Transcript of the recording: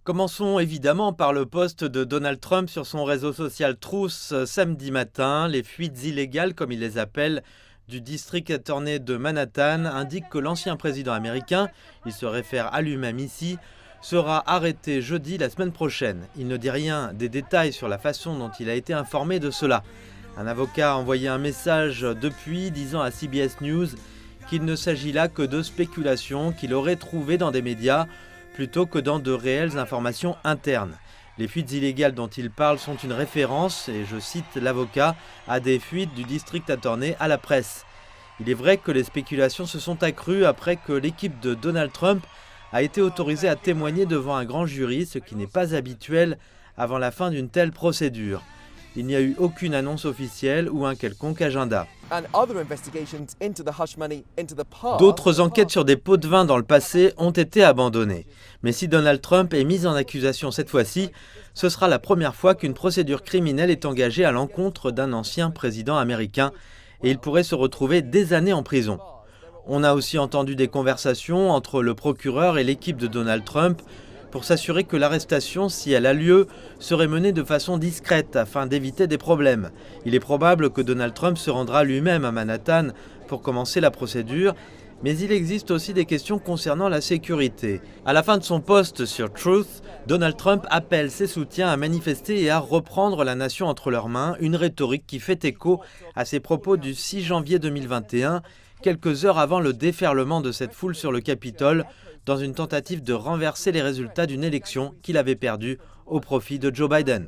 Commençons évidemment par le post de Donald Trump sur son réseau social Truth samedi matin. Les fuites illégales, comme il les appelle, du district attorney de Manhattan indiquent que l'ancien président américain, il se réfère à lui-même ici, sera arrêté jeudi la semaine prochaine. Il ne dit rien des détails sur la façon dont il a été informé de cela. Un avocat a envoyé un message depuis disant à CBS News qu'il ne s'agit là que de spéculations qu'il aurait trouvées dans des médias plutôt que dans de réelles informations internes. Les fuites illégales dont il parle sont une référence, et je cite l'avocat, à des fuites du district attorney à la presse. Il est vrai que les spéculations se sont accrues après que l'équipe de Donald Trump a été autorisée à témoigner devant un grand jury, ce qui n'est pas habituel avant la fin d'une telle procédure. Il n'y a eu aucune annonce officielle ou un quelconque agenda. D'autres enquêtes sur des pots de vin dans le passé ont été abandonnées. Mais si Donald Trump est mis en accusation cette fois-ci, ce sera la première fois qu'une procédure criminelle est engagée à l'encontre d'un ancien président américain et il pourrait se retrouver des années en prison. On a aussi entendu des conversations entre le procureur et l'équipe de Donald Trump pour s'assurer que l'arrestation, si elle a lieu, serait menée de façon discrète afin d'éviter des problèmes. Il est probable que Donald Trump se rendra lui-même à Manhattan pour commencer la procédure, mais il existe aussi des questions concernant la sécurité. À la fin de son post sur Truth, Donald Trump appelle ses soutiens à manifester et à reprendre la nation entre leurs mains, une rhétorique qui fait écho à ses propos du 6 janvier 2021, quelques heures avant le déferlement de cette foule sur le Capitole, dans une tentative de renverser les résultats d'une élection qu'il avait perdue au profit de Joe Biden.